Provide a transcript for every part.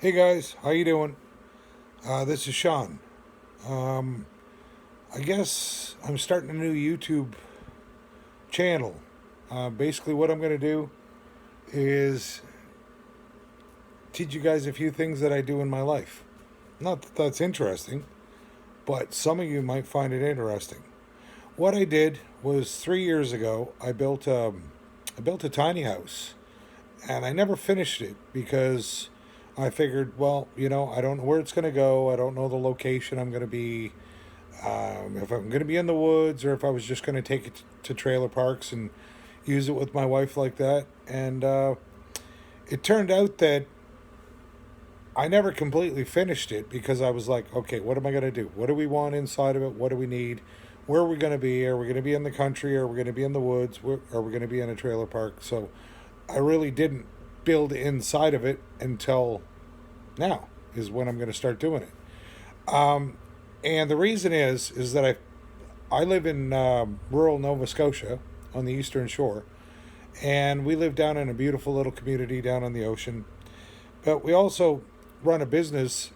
Hey guys, how you doing? This is Sean. Um, I guess I'm starting a new YouTube channel. Basically, what I'm going to do is teach you guys a few things that I do in my life. Not that that's interesting, but some of you might find it interesting. What I did was 3 years ago. I built a tiny house, and I never finished it because I figured, well, I don't know where it's going to go. I don't know the location I'm going to be. If I'm going to be in the woods or if I was just going to take it to trailer parks and use it with my wife like that. And it turned out that I never completely finished it because I was like, okay, what am I going to do? What do we want inside of it? What do we need? Where are we going to be? Are we going to be in the country? Are we going to be in the woods? Are we going to be in a trailer park? So I really didn't build inside of it until now is when I'm going to start doing it. And the reason is that I live in rural Nova Scotia on the eastern shore, and we live down in a beautiful little community down on the ocean. But we also run a business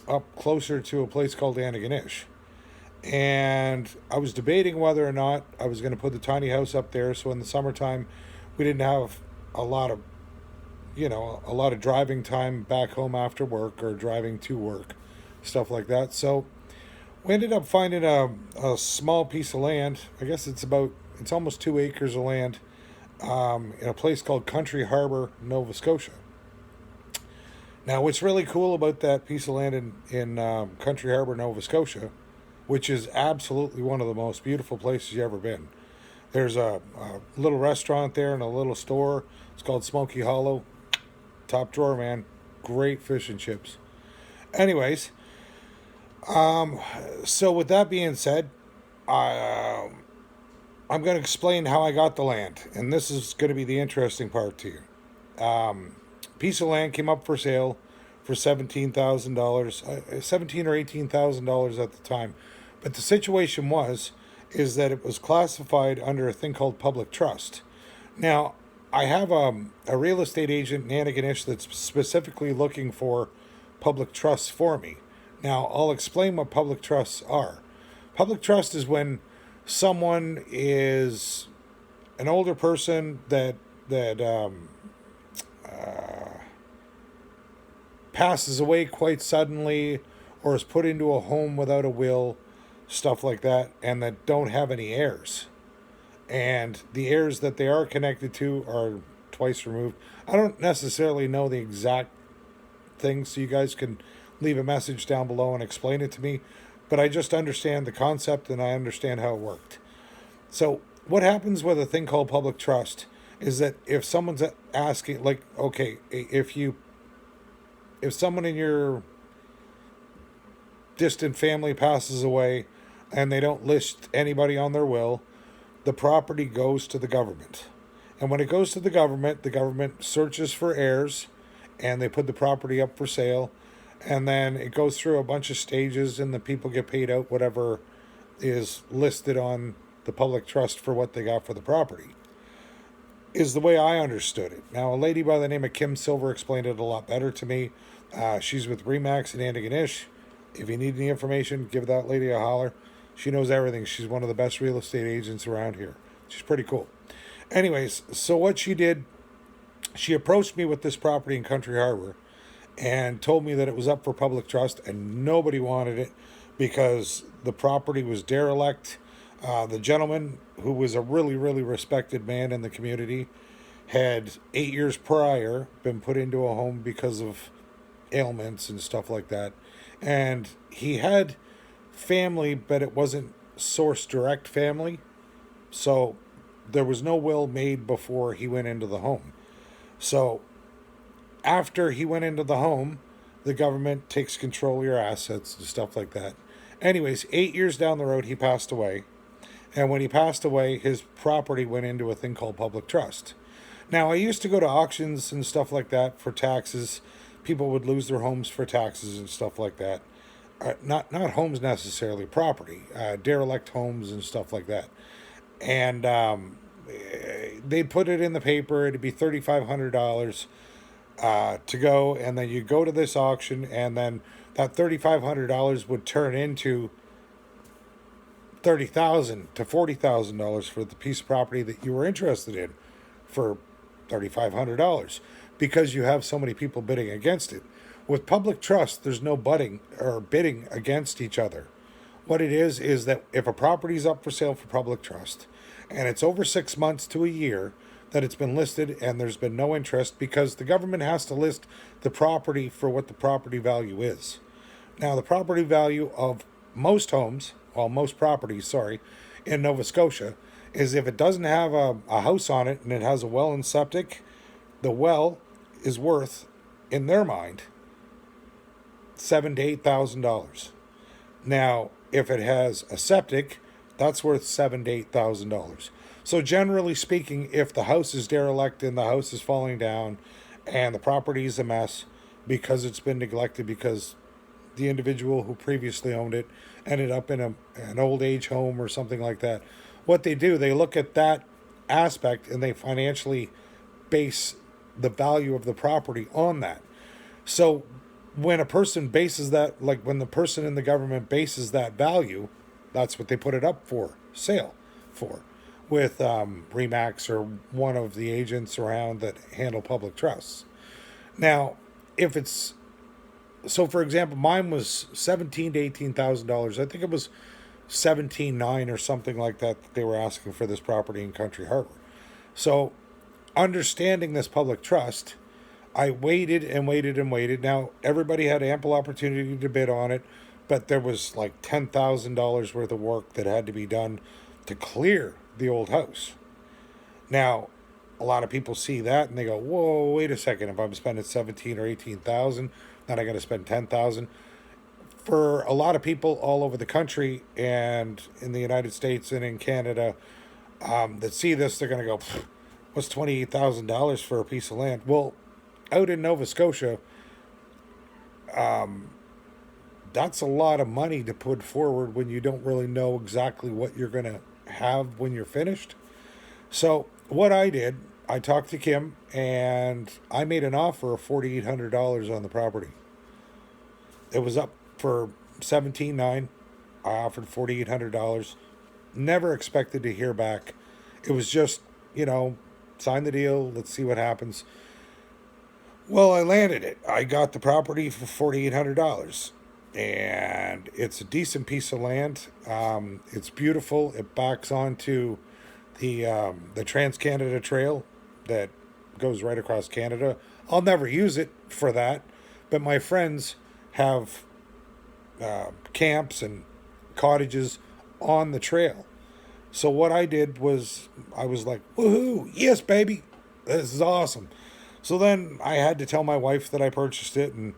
up closer to a place called Antigonish. And I was debating whether or not I was going to put the tiny house up there, so in the summertime we didn't have a lot of a lot of driving time back home after work or driving to work, stuff like that. So we ended up finding a small piece of land. I guess it's almost 2 acres of land in a place called Country Harbor, Nova Scotia. Now, what's really cool about that piece of land in Country Harbor, Nova Scotia, which is absolutely one of the most beautiful places you've ever been. There's a little restaurant there and a little store. It's called Smoky Hollow. Top drawer, man. Great fish and chips. Anyways, so with that being said, I, I'm going to explain how I got the land, and this is going to be the interesting part to you. Piece of land came up for sale for $17,000, 17 or $18,000 at the time, but the situation is that it was classified under a thing called public trust. Now, I have a real estate agent in Antigonish that's specifically looking for public trusts for me. Now, I'll explain what public trusts are. Public trust is when someone is an older person that passes away quite suddenly or is put into a home without a will, stuff like that, and that don't have any heirs. And the heirs that they are connected to are twice removed. I don't necessarily know the exact things, so you guys can leave a message down below and explain it to me. But I just understand the concept and I understand how it worked. So, what happens with a thing called public trust is that if someone's asking, like, okay, if someone in your distant family passes away and they don't list anybody on their will, the property goes to the government. And when it goes to the government searches for heirs and they put the property up for sale. And then it goes through a bunch of stages and the people get paid out whatever is listed on the public trust for what they got for the property, is the way I understood it. Now, a lady by the name of Kim Silver explained it a lot better to me. She's with Remax in Antigonish. If you need any information, give that lady a holler. She knows everything. She's one of the best real estate agents around here. She's pretty cool. Anyways, so what she did, she approached me with this property in Country Harbor and told me that it was up for public trust and nobody wanted it because the property was derelict. The gentleman, who was a really, really respected man in the community, had 8 years prior been put into a home because of ailments and stuff like that. And he had family, but it wasn't source direct family. So there was no will made before he went into the home. So after he went into the home, the government takes control of your assets and stuff like that. Anyways, 8 years down the road, he passed away. And when he passed away, his property went into a thing called public trust. Now, I used to go to auctions and stuff like that for taxes. People would lose their homes for taxes and stuff like that. Not homes necessarily, property, derelict homes and stuff like that. And they'd put it in the paper. It'd be $3,500. to go, and then you go to this auction, and then that $3,500 would turn into $30,000 to $40,000 for the piece of property that you were interested in for $3,500 because you have so many people bidding against it. With public trust, there's no budding or bidding against each other. What it is that if a property is up for sale for public trust and it's over 6 months to a year that it's been listed and there's been no interest, because the government has to list the property for what the property value is. Now, the property value of most homes, well, most properties, sorry, in Nova Scotia is if it doesn't have a house on it and it has a well and septic, the well is worth, in their mind, $7,000 to $8,000. Now, if it has a septic, that's worth $7,000 to $8,000. So generally speaking, if the house is derelict and the house is falling down and the property is a mess because it's been neglected, because the individual who previously owned it ended up in an old age home or something like that, what they do, they look at that aspect and they financially base the value of the property on that. So when a person bases that, like when the person in the government bases that value, that's what they put it up for sale for, with Remax or one of the agents around that handle public trusts. Now, if it's so, for example, mine was $17,000 to $18,000. I think it was 17.9 or something like that they were asking for this property in Country Harbor. So, understanding this public trust, I waited and waited and waited. Now, everybody had ample opportunity to bid on it, but there was like $10,000 worth of work that had to be done to clear the old house. Now, a lot of people see that and they go, "Whoa, wait a second! If I'm spending 17 or 18,000, then I got to spend 10,000." For a lot of people all over the country and in the United States and in Canada that see this, they're going to go, "What's $28,000 for a piece of land?" Well, out in Nova Scotia, that's a lot of money to put forward when you don't really know exactly what you're going to have when you're finished. So what I did, I talked to Kim and I made an offer of $4,800 on the property. It was up for 17.9. I offered $4,800. Never expected to hear back. It was just, sign the deal. Let's see what happens. Well, I landed it. I got the property for $4,800, and it's a decent piece of land. It's beautiful. It backs onto the Trans Canada Trail that goes right across Canada. I'll never use it for that, but my friends have camps and cottages on the trail. So what I did was I was like, "Woohoo! Yes, baby, this is awesome." So then I had to tell my wife that I purchased it, and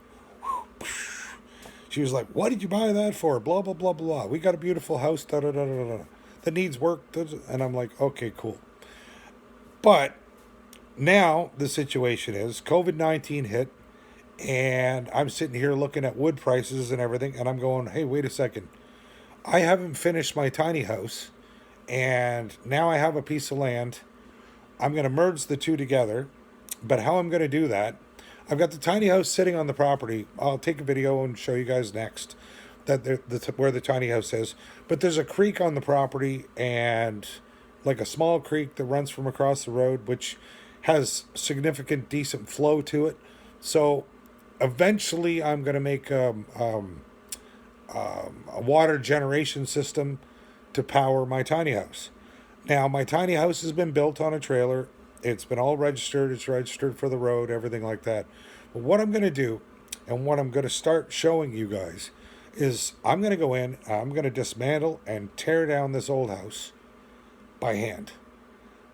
she was like, "What did you buy that for?" Blah blah blah blah. We got a beautiful house. Da da da da da. That needs work. And I'm like, "Okay, cool." But now the situation is COVID-19 hit, and I'm sitting here looking at wood prices and everything, and I'm going, "Hey, wait a second. I haven't finished my tiny house, and now I have a piece of land. I'm going to merge the two together, but how I'm going to do that, I've got the tiny house sitting on the property. I'll take a video and show you guys next where the tiny house is. But there's a creek on the property, and like a small creek that runs from across the road, which has significant, decent flow to it. So eventually I'm going to make a water generation system to power my tiny house. Now, my tiny house has been built on a trailer. It's been all registered. It's registered for the road, everything like that. But what I'm going to do, and what I'm going to start showing you guys, is I'm going to go in, I'm going to dismantle and tear down this old house by hand.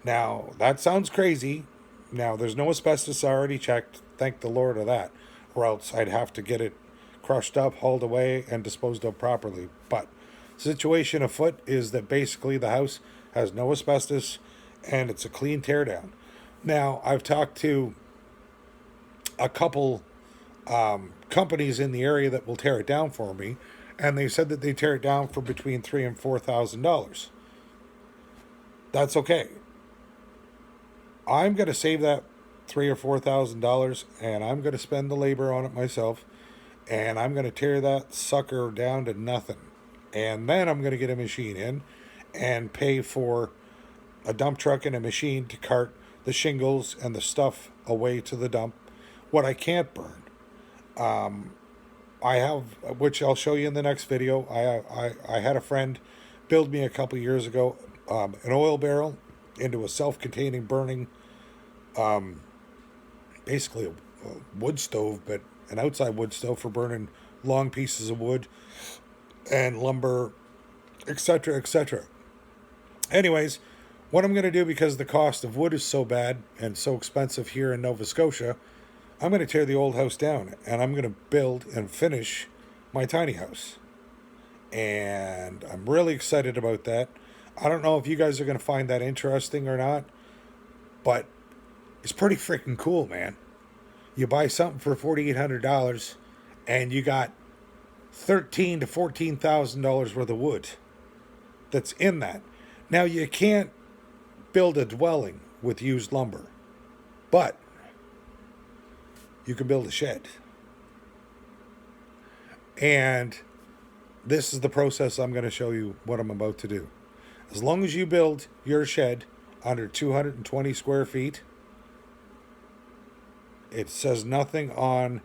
Now, that sounds crazy. Now, there's no asbestos. I already checked. Thank the Lord of that. Or else I'd have to get it crushed up, hauled away, and disposed of properly. But the situation afoot is that basically the house has no asbestos and it's a clean teardown. Now, I've talked to a couple companies in the area that will tear it down for me, and they said that they tear it down for between $3,000 and $4,000. That's okay. I'm going to save that $3,000 or $4,000, and I'm going to spend the labor on it myself, and I'm going to tear that sucker down to nothing. And then I'm going to get a machine in and pay for a dump truck and a machine to cart the shingles and the stuff away to the dump. What I can't burn, I have, which I'll show you in the next video. I had a friend build me a couple years ago an oil barrel into a self-containing burning, basically a wood stove, but an outside wood stove for burning long pieces of wood and lumber, etc., etc. Anyways, what I'm going to do, because the cost of wood is so bad and so expensive here in Nova Scotia, I'm going to tear the old house down and I'm going to build and finish my tiny house. And I'm really excited about that. I don't know if you guys are going to find that interesting or not, but it's pretty freaking cool, man. You buy something for $4,800 and you got $13,000 to $14,000 worth of wood that's in that. Now, you can't build a dwelling with used lumber, but you can build a shed. And this is the process I'm going to show you what I'm about to do. As long as you build your shed under 220 square feet, it says nothing on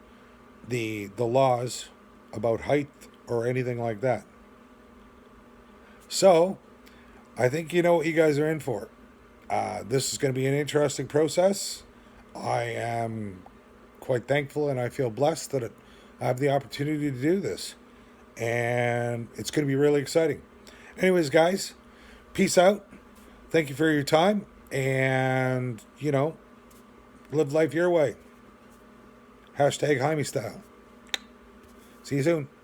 the laws about height or anything like that. So, I think you know what you guys are in for. This is going to be an interesting process. I am quite thankful and I feel blessed that I have the opportunity to do this. And it's going to be really exciting. Anyways, guys, peace out. Thank you for your time. And, live life your way. #Jaime style. See you soon.